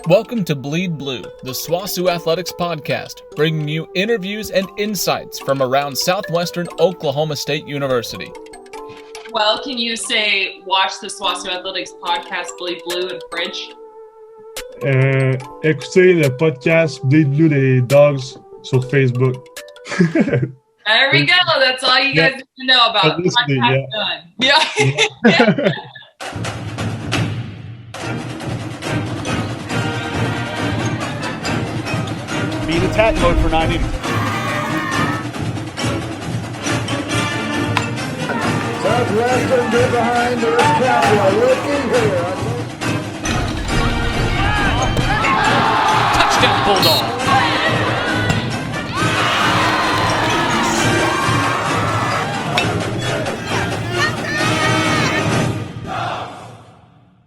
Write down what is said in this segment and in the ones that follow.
Welcome to Bleed Blue, the SWOSU Athletics podcast, bringing you interviews and insights from around Southwestern Oklahoma State University. Well, can you say watch the SWOSU Athletics podcast Bleed Blue in French? Écoutez le podcast Bleed Blue des Dogs sur Facebook. There we go. That's all you guys need to know about podcast done. Yeah. Be in attack mode for 9 innings. Southwestern get behind this Cowboy. Looking here. Touchdown Bulldog!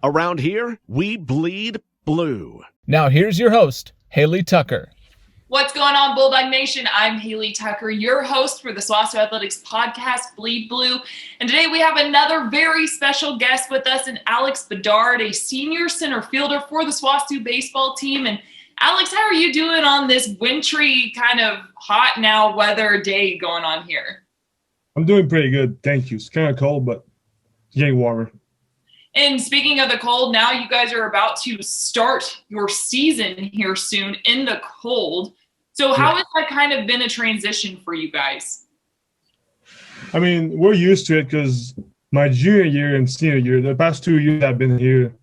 Around here, we bleed blue. Now here's your host, Hailey Tucker. What's going on, Bulldog Nation? I'm Hailey Tucker, your host for the SWOSU Athletics podcast, Bleed Blue. And today we have another very special guest with us, Year Alex Bedard, a senior center fielder for the SWOSU Baseball team. And Alex, how are you doing on this wintry, kind of hot now weather day going on here? I'm doing pretty good, thank you. It's kind of cold, but it's getting warmer. And speaking of the cold, now you guys are about to start your season here soon in the cold. So how has that kind of been a transition for you guys? I mean, we're used to it because my junior year and senior year, the past 2 years I've been here,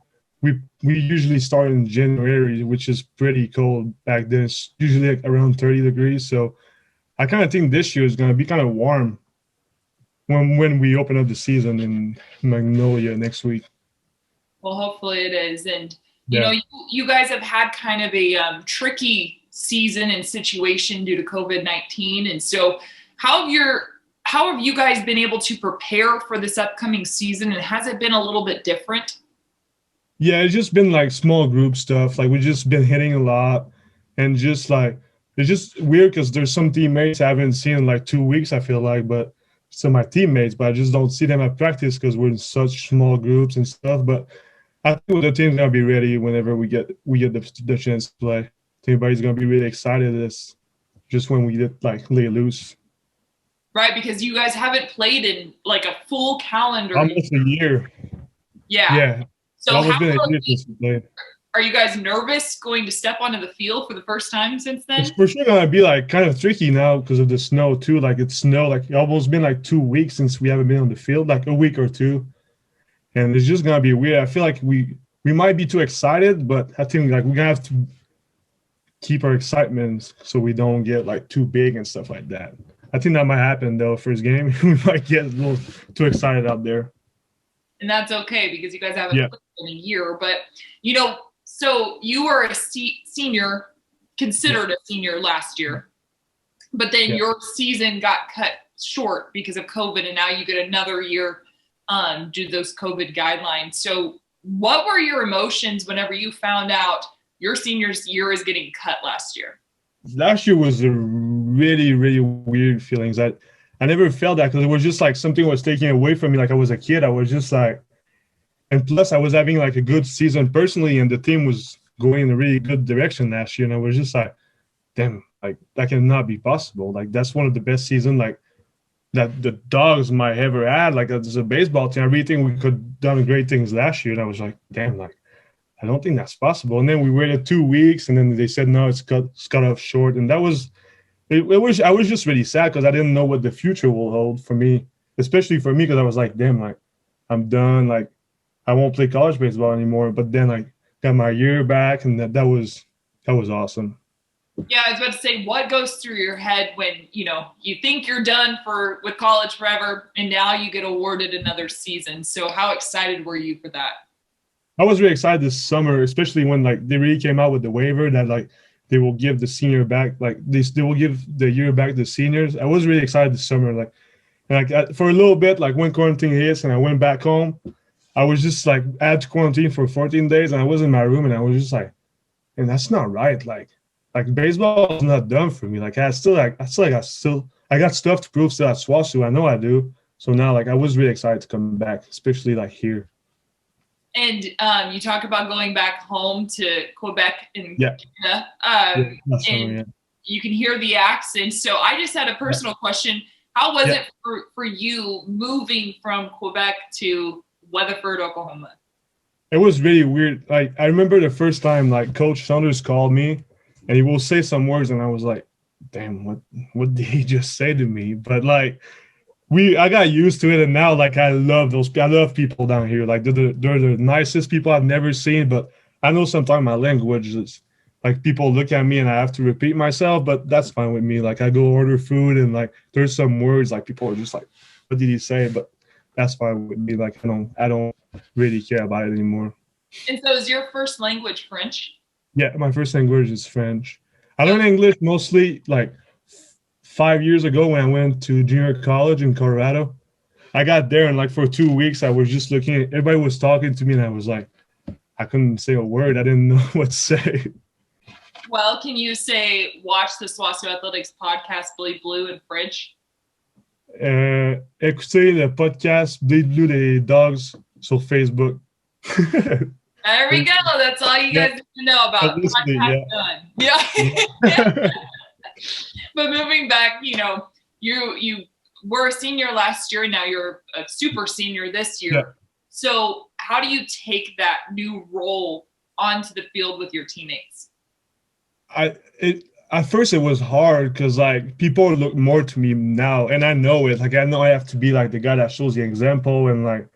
we usually start in January, which is pretty cold back then. It's usually like around 30 degrees. So I kind of think this year is going to be kind of warm when we open up the season in Magnolia next week. Well, hopefully it is. And, you know, you guys have had kind of a tricky season and situation due to COVID-19. And so how have you guys been able to prepare for this upcoming season? And has it been a little bit different? Yeah, it's just been like small group stuff. Like we've just been hitting a lot and just like, it's just weird because there's some teammates I haven't seen in like 2 weeks, I feel like, but some of my teammates, but I just don't see them at practice because we're in such small groups and stuff. But I think the team's gonna be ready whenever we get the chance to play. Everybody's gonna be really excited. It's just when we get like lay loose, right? Because you guys haven't played in like a full calendar, almost a year. Yeah. So are you guys nervous going to step onto the field for the first time since then? It's for sure gonna be like kind of tricky now because of the snow too. Like it's almost been like 2 weeks since we haven't been on the field, like a week or two, and it's just gonna be weird. I feel like we might be too excited, but I think like we're gonna have to keep our excitement so we don't get like too big and stuff like that. I think that might happen though. First game, we might get a little too excited out there. And that's okay because you guys haven't played in a year. But, you know, so you were a senior, considered a senior last year, but then your season got cut short because of COVID, and now you get another year due to those COVID guidelines. So what were your emotions whenever you found out your senior's year is getting cut last year? Last year was a really, really weird feelings. I never felt that because it was just like something was taken away from me. Like I was a kid. I was just like, and plus I was having like a good season personally, and the team was going in a really good direction last year. And I was just like, damn, like that cannot be possible. Like that's one of the best seasons like that the Dogs might ever had. Like as a baseball team, I really think we could have done great things last year. And I was like, damn, like I don't think that's possible. And then we waited 2 weeks, and then they said, no, it's cut off short. And that was I was just really sad because I didn't know what the future will hold for me, especially for me because I was like, damn, like I'm done. Like I won't play college baseball anymore. But then I got my year back, and that was awesome. Yeah, I was about to say, what goes through your head when, you know, you think you're done with college forever, and now you get awarded another season. So how excited were you for that? I was really excited this summer, especially when like they really came out with the waiver that like they will give the senior back, like they will give the year back to seniors. I was really excited this summer, like for a little bit, like when quarantine hits and I went back home, I was just like I had to quarantine for 14 days, and I was in my room, and I was just like, and that's not right. Like baseball is not done for me. Like I got stuff to prove still at SWOSU. I know I do. So now like I was really excited to come back, especially like here. And you talk about going back home to Quebec and Canada, and you can hear the accent. So I just had a personal question. How was it for you moving from Quebec to Weatherford, Oklahoma? It was really weird. Like, I remember the first time, like, Coach Saunders called me, and he will say some words, and I was like, damn, what did he just say to me? But, like, I got used to it, and now, like, I love people down here. Like, they're the nicest people I've never seen, but I know sometimes my language is, like, people look at me and I have to repeat myself, but that's fine with me. Like, I go order food, and, like, there's some words, like, people are just like, what did he say? But that's fine with me. Like, I don't really care about it anymore. And so is your first language French? Yeah, my first language is French. I learned English mostly, like, 5 years ago when I went to junior college in Colorado. I got there, and, like, for 2 weeks, I was just looking at, everybody was talking to me, and I was like, I couldn't say a word. I didn't know what to say. Well, can you say, watch the SWOSU Athletics podcast, Bleed Blue, in French? Écoutez le podcast Bleed Blue des Dogs sur Facebook. There we go. That's all you guys need to know about podcast done. Yeah. But moving back, you know, you were a senior last year, and now you're a super senior this year. Yeah. So how do you take that new role onto the field with your teammates? At first it was hard because, like, people look more to me now, and I know it. Like, I know I have to be like the guy that shows the example, and, like,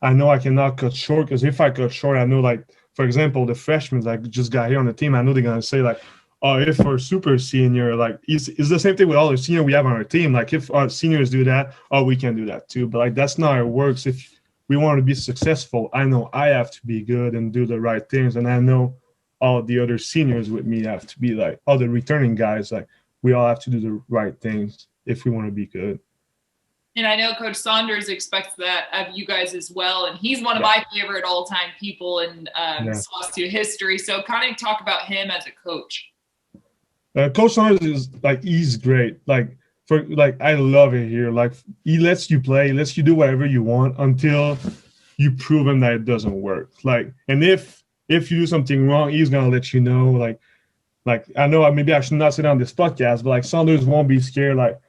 I know I cannot cut short, because if I cut short, I know, like, for example, the freshmen that just got here on the team, I know they're gonna say, like, oh, if we're super senior, like, it's the same thing with all the senior we have on our team. Like, if our seniors do that, oh, we can do that too. But, like, that's not how it works. If we want to be successful, I know I have to be good and do the right things, and I know all the other seniors with me have to be, like, all the returning guys, like, we all have to do the right things if we want to be good. And I know Coach Saunders expects that of you guys as well. And he's one of my favorite all-time people in SWOSU history. So kind of talk about him as a coach. Coach Saunders is, like, he's great. Like, I love it here. Like, he lets you play, lets you do whatever you want until you prove him that it doesn't work. Like, and if you do something wrong, he's gonna let you know. Like I know maybe I should not say it on this podcast, but, like, Saunders won't be scared, like,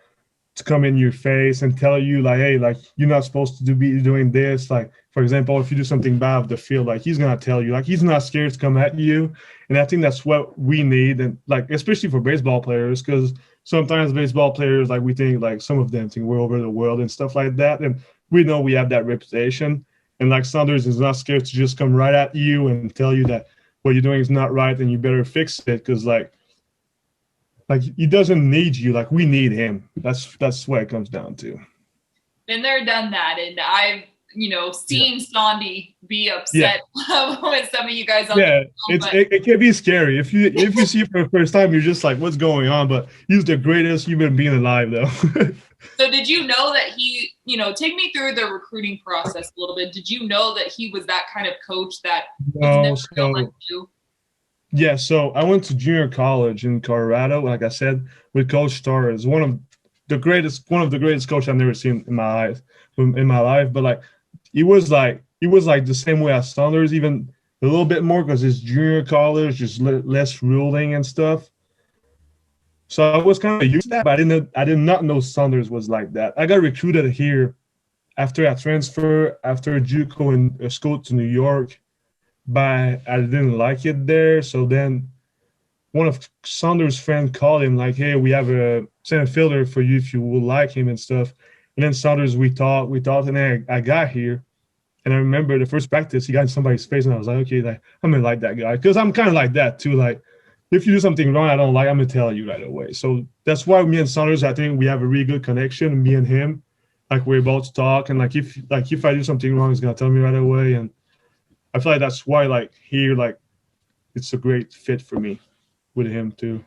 to come in your face and tell you, like, hey, like, you're not supposed to be doing this. Like, for example, if you do something bad off the field, like, he's gonna tell you. Like, he's not scared to come at you. And I think that's what we need, and, like, especially for baseball players, because sometimes baseball players, like, we think, like, some of them think we're over the world and stuff like that, and we know we have that reputation. And, like, Saunders is not scared to just come right at you and tell you that what you're doing is not right and you better fix it, because, like, he doesn't need you. Like, we need him. That's what it comes down to. Been there, done that, and I've seen Sandy be upset with some of you guys. It can be scary if you see it for the first time. You're just like, what's going on? But he's the greatest human being alive, though. So did you know that he? Take me through the recruiting process a little bit. Did you know that he was that kind of coach that? Yeah, so I went to junior college in Colorado, like I said, with Coach Starr. Is one of the greatest coaches I've never seen in my life. But, like, he was like the same way as Saunders, even a little bit more, because it's junior college, just less ruling and stuff. So I was kind of used to that, but I did not know Saunders was like that. I got recruited here after I transferred after JUCO and school to New York. But I didn't like it there. So then one of Saunders' friends called him, like, hey, we have a center fielder for you if you would like him and stuff. And then Saunders, we talked, and then I got here. And I remember the first practice, he got in somebody's face, and I was like, okay, like, I'm going to like that guy. Because I'm kind of like that, too. Like, if you do something wrong I don't like, I'm going to tell you right away. So that's why me and Saunders, I think we have a really good connection, me and him. Like, we're about to talk. And, if I do something wrong, he's going to tell me right away. And I feel like that's why, like, here, like, it's a great fit for me with him too.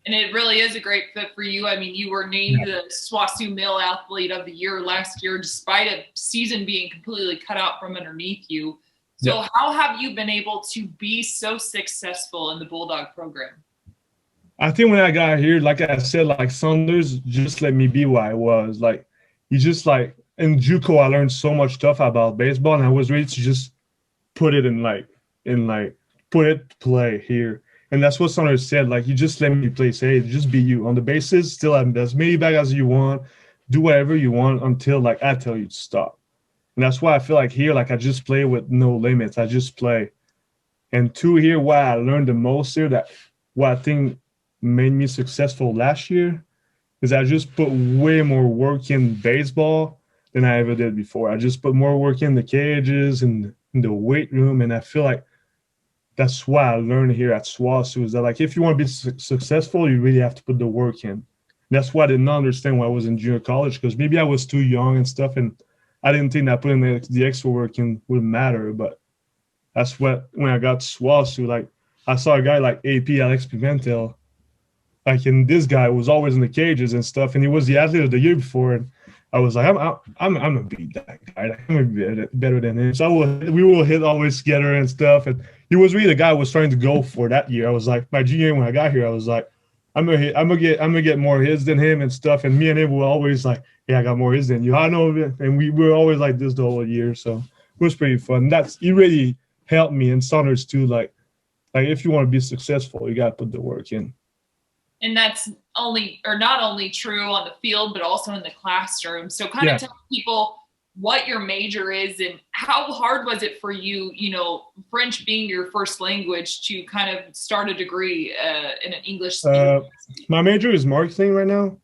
And it really is a great fit for you. I mean, you were named the SWOSU Male Athlete of the Year last year, despite a season being completely cut out from underneath you. So how have you been able to be so successful in the Bulldog program? I think when I got here, like I said, like, Saunders just let me be who I was. Like, he just, like, in JUCO, I learned so much stuff about baseball, and I was ready to just put it put it to play here. And that's what Saunders said. Like, you just let me play. Say, just be you on the bases. Still have as many bags as you want. Do whatever you want until like I tell you to stop. And that's why I feel like here, like I just play with no limits. I just play. And two, here, what I learned the most here, that what I think made me successful last year, is I just put way more work in baseball than I ever did before. I just put more work in the cages and in the weight room, and I feel like that's what I learned here at SWOSU, is that like if you want to be successful, you really have to put the work in. And that's why I did not understand when I was in junior college, because maybe I was too young and stuff, and I didn't think that putting the extra work in would matter. But that's what, when I got to SWOSU, like I saw a guy like Alex Bedard, like, and this guy was always in the cages and stuff, and he was the athlete of the year before, and I was like, I'm gonna beat that guy. Like, I'm gonna be better than him. So we will hit always together and stuff. And he was really the guy I was trying to go for that year. I was like, my junior year when I got here, I was like, I'm gonna get more hits than him and stuff. And me and him were always like, yeah, I got more hits than you. I know, and we were always like this the whole year. So it was pretty fun. He really helped me, and Saunders too. Like if you want to be successful, you gotta put the work in. And that's not only true on the field, but also in the classroom. So kind of tell people what your major is and how hard was it for you, French being your first language, to kind of start a degree in an English speaking? My major is marketing right now.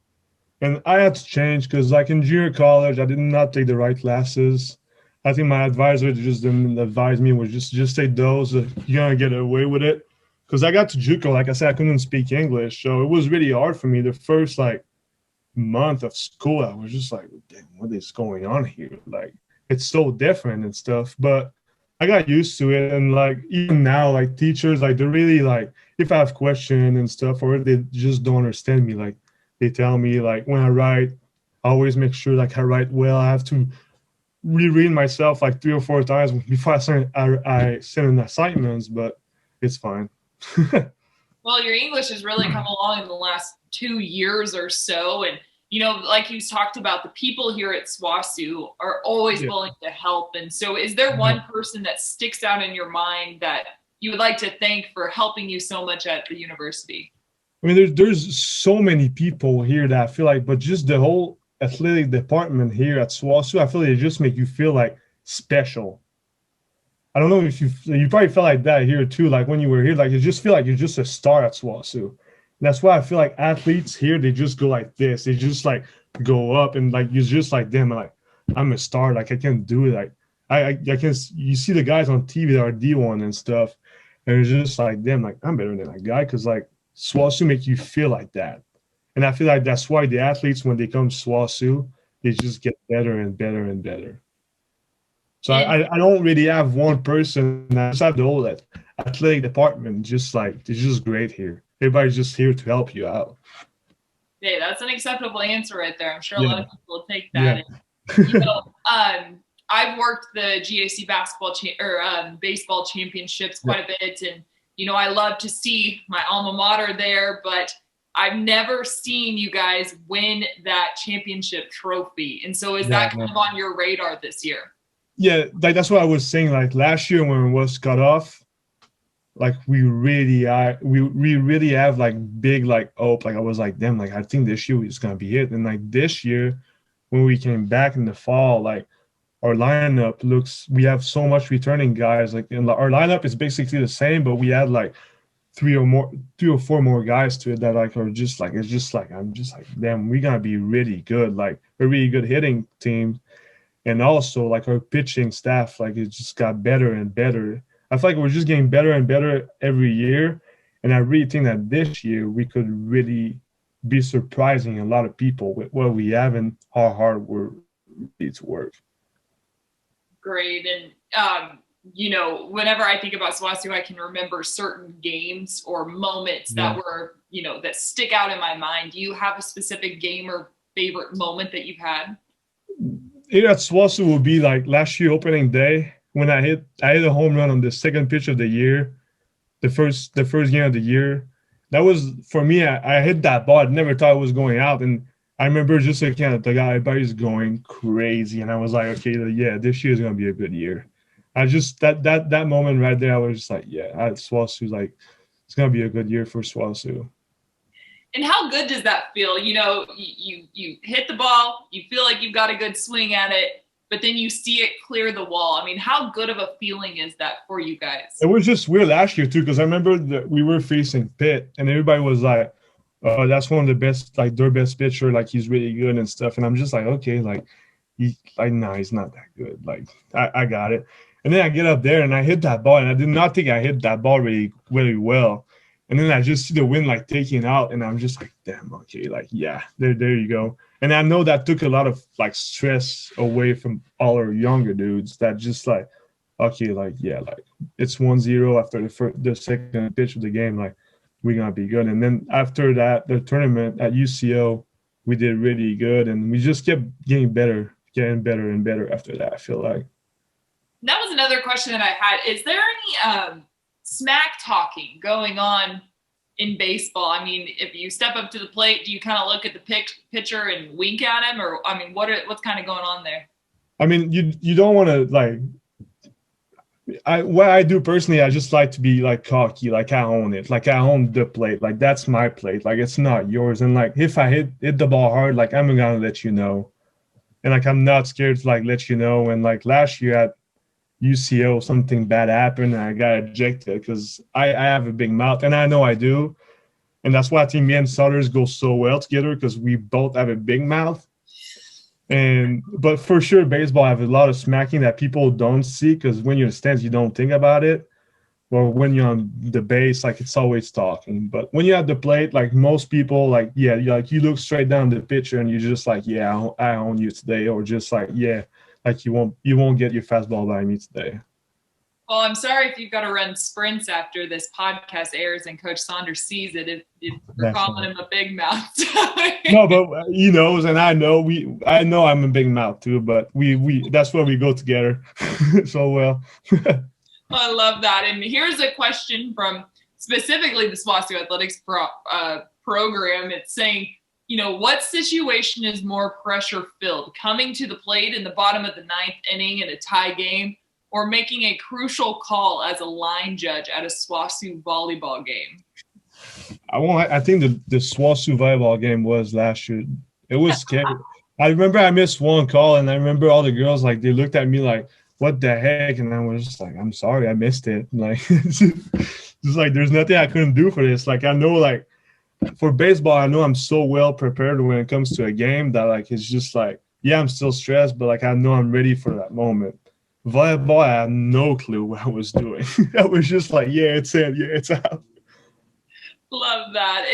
And I had to change because like in junior college, I did not take the right classes. I think my advisor just didn't advise me, was just take those. You're going to get away with it. Because I got to JUCO, like I said, I couldn't speak English. So it was really hard for me. The first, month of school, I was just like, damn, what is going on here? Like, it's so different and stuff. But I got used to it. And, even now, teachers, they're really, if I have questions and stuff, or they just don't understand me, they tell me, when I write, I always make sure, I write well. I have to reread myself, 3 or 4 times before I send in assignments, but it's fine. Well, your English has really come along in the last 2 years or so. And, like you talked about, the people here at SWOSU are always willing to help. And so is there one person that sticks out in your mind that you would like to thank for helping you so much at the university? I mean, there's so many people here that I feel like, but just the whole athletic department here at SWOSU, I feel like they just make you feel special. I don't know if you probably felt like that here too. When you were here, you just feel like you're just a star at SWOSU. And that's why I feel like athletes here, they just go like this. They just go up and you're just like them. I'm a star. I can do it. I can. You see the guys on TV that are D1 and stuff, and it's just like them. I'm better than that guy, because SWOSU make you feel like that. And I feel like that's why the athletes, when they come to SWOSU, they just get better and better and better. So I don't really have one person. I just have the whole athletic department. Just it's just great here. Everybody's just here to help you out. Hey, that's an acceptable answer right there. I'm sure a lot of people will take that. Yeah. I've worked the GAC baseball championships quite a bit, and I love to see my alma mater there, but I've never seen you guys win that championship trophy. And so is that kind of on your radar this year? Yeah, that's what I was saying. Last year when it was cut off, we really have big hope. I was like, damn, I think this year is gonna be it. And this year, when we came back in the fall, our lineup we have so much returning guys. Our lineup is basically the same, but we had 3 or 4 more guys to it that are just I'm just damn, we're gonna be really good, a really good hitting team. And also, our pitching staff, it just got better and better. I feel we're just getting better and better every year. And I really think that this year we could really be surprising a lot of people with what we have and how hard we're ready to work. Great. And, whenever I think about SWOSU, I can remember certain games or moments that were, that stick out in my mind. Do you have a specific game or favorite moment that you've had? Here at SWOSU will be last year opening day when I hit a home run on the second pitch of the year, the first game of the year. That was, for me, I hit that ball. I never thought it was going out, and I remember just looking at the guy, everybody's going crazy, and I was like, okay, this year is gonna be a good year. I just that moment right there, I was just like, yeah, SWOSU, like it's gonna be a good year for SWOSU. And how good does that feel? You know, you hit the ball, you feel like you've got a good swing at it, but then you see it clear the wall. I mean, how good of a feeling is that for you guys? It was just weird last year too, because I remember that we were facing Pitt, and everybody was like, "Oh, that's one of the best, like their best pitcher, like he's really good and stuff." And I'm just like, okay, like nah, he's not that good. Like I got it. And then I get up there and I hit that ball, and I did not think I hit that ball really, really well. And then I just see the wind like taking out, and I'm just like, damn, okay, like yeah, there you go. And I know that took a lot of like stress away from all our younger dudes that just like, okay, like yeah, like it's 1-0 after the second pitch of the game, like we're gonna be good. And then after that, the tournament at UCO, we did really good, and we just kept getting better and better after that, I feel like. That was another question that I had. Is there any smack talking going on in baseball? I mean, if you step up to the plate, do you kind of look at the pitcher and wink at him? Or, I mean, what's kind of going on there? I mean, you don't want to, like, what I do personally, I just like to be, like, cocky. Like, I own it. Like, I own the plate. Like, that's my plate. Like, it's not yours. And, like, if I hit the ball hard, like, I'm going to let you know. And, like, I'm not scared to, like, let you know. And, like, last year at UCO, something bad happened and I got ejected because I have a big mouth, and I know I do. And that's why I think me and Sutters go so well together, because we both have a big mouth. But for sure, baseball have a lot of smacking that people don't see, because when you're in the stands, you don't think about it. Or when you're on the base, like it's always talking. But when you're at the plate, like most people, like, yeah, you look straight down the pitcher and you're just like, yeah, I own you today. Or just like, yeah, like you won't get your fastball by me today. Well, I'm sorry if you've got to run sprints after this podcast airs and Coach Saunders sees it, if you're calling him a big mouth. No, but he knows, and I know I'm a big mouth too, but we that's where we go together so well. I love that. And here's a question from specifically the SWOSU Athletics program. It's saying, you know, what situation is more pressure filled? Coming to the plate in the bottom of the 9th inning in a tie game, or making a crucial call as a line judge at a SWOSU volleyball game? I think the SWOSU volleyball game was last year. It was scary. I remember I missed one call, and I remember all the girls, like, they looked at me like, what the heck? And I was just like, I'm sorry, I missed it. Like, it's like, there's nothing I couldn't do for this. Like, I know, like, for baseball, I know I'm so well prepared when it comes to a game that, like, it's just like, yeah, I'm still stressed, but, like, I know I'm ready for that moment. Volleyball, I had no clue what I was doing. I was just like, yeah, it's in, yeah, it's out. Love that.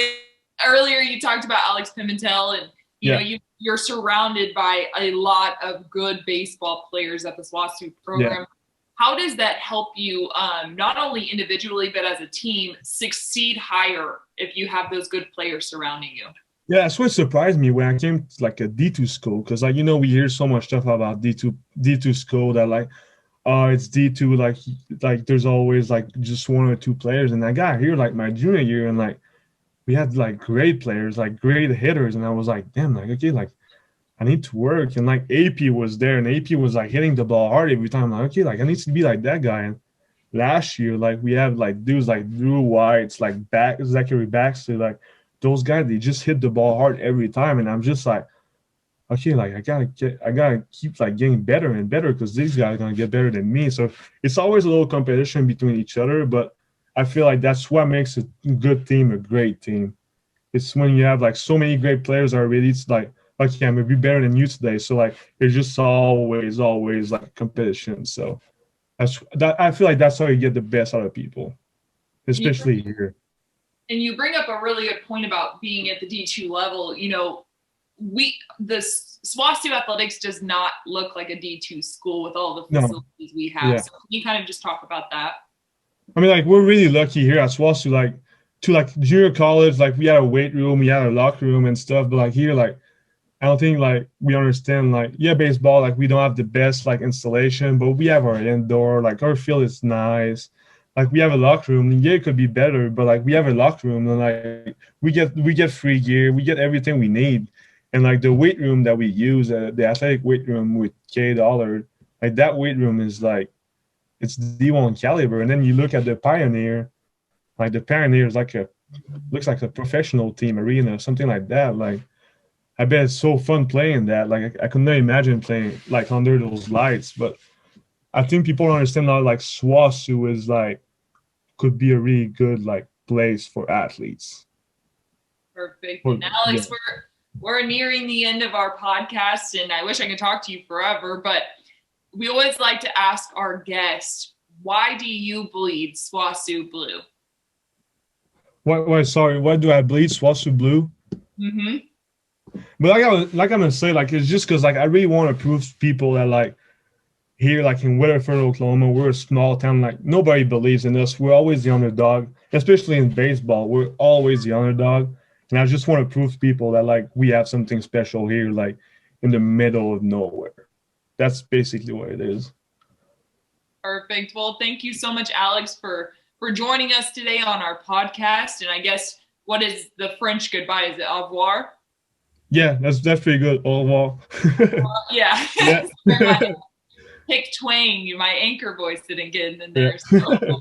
Earlier, you talked about Alex Pimentel, and you know you're surrounded by a lot of good baseball players at the SWOSU program. Yeah. How does that help you, not only individually but as a team, succeed higher if you have those good players surrounding you? Yeah, that's what surprised me when I came to, like, a D2 school, because, like, you know, we hear so much stuff about D2 school that, like, it's D2, like there's always, like, just 1 or 2 players. And I got here, like, my junior year, and, like, we had, like, great players, like, great hitters. And I was like, damn, like, okay, like, I need to work. And, like, AP was there, and AP was, like, hitting the ball hard every time. I'm like, okay, like, I need to be like that guy. And last year, like, we have, like, dudes like Drew White's, like, Zachary Baxter, like, those guys, they just hit the ball hard every time. And I'm just like, okay, like, I gotta keep, like, getting better and better, because these guys are gonna get better than me. So it's always a little competition between each other, but I feel like that's what makes a good team a great team. It's when you have, like, so many great players already. It's like, okay, I'm gonna be better than you today. So, like, it's just always like competition. So I feel like that's how you get the best out of people, especially here. And you bring up a really good point about being at the D2 level. You know, the SWOSU Athletics does not look like a D2 school with all the facilities we have. Yeah. So can you kind of just talk about that? I mean, like, we're really lucky here at SWOSU, like, to, like, junior college, like, we had a weight room, we had a locker room and stuff, but, like, here, like, I don't think, like, we understand, like, yeah, baseball, like, we don't have the best, like, installation, but we have our indoor, like, our field is nice. Like, we have a locker room. Yeah, it could be better, but, like, we have a locker room, and, like, we get free gear, we get everything we need. And, like, the weight room that we use, the athletic weight room with K Dollard, like, that weight room is, like, it's D1 caliber. And then you look at the Pioneer, like the Pioneer is looks like a professional team arena, something like that. Like, I bet it's so fun playing that. Like, I could not imagine playing like under those lights. But I think people don't understand how like SWOSU is like could be a really good like place for athletes. Perfect. And Alex, we're nearing the end of our podcast, and I wish I could talk to you forever, but we always like to ask our guests, why do you bleed SWOSU blue? Why do I bleed SWOSU blue? Mm-hmm. But like I'm gonna say, like, it's just because like I really want to prove to people that like here, like in Weatherford, Oklahoma, we're a small town. Like, nobody believes in us. We're always the underdog, especially in baseball. We're always the underdog. And I just want to prove to people that like we have something special here, like in the middle of nowhere. That's basically what it is. Perfect. Well, thank you so much, Alex, for joining us today on our podcast. And I guess, what is the French goodbye? Is it au revoir? Yeah, that's pretty good. Au revoir. Yeah. Pick twang. My anchor voice didn't get in there. Yeah. So.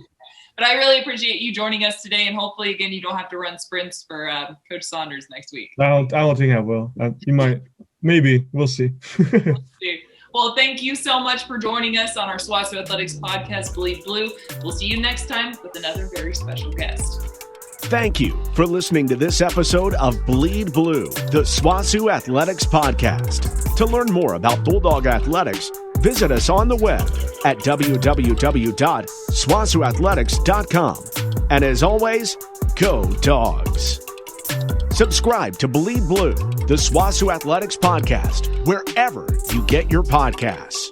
But I really appreciate you joining us today, and hopefully, again, you don't have to run sprints for Coach Saunders next week. I don't think I will. You might. Maybe. We'll see. We'll see. Well, thank you so much for joining us on our SWOSU Athletics podcast, Bleed Blue. We'll see you next time with another very special guest. Thank you for listening to this episode of Bleed Blue, the SWOSU Athletics podcast. To learn more about Bulldog Athletics, visit us on the web at www.swosuathletics.com. And as always, go Dogs. Subscribe to Bleed Blue, the SWOSU Athletics podcast, wherever you get your podcasts.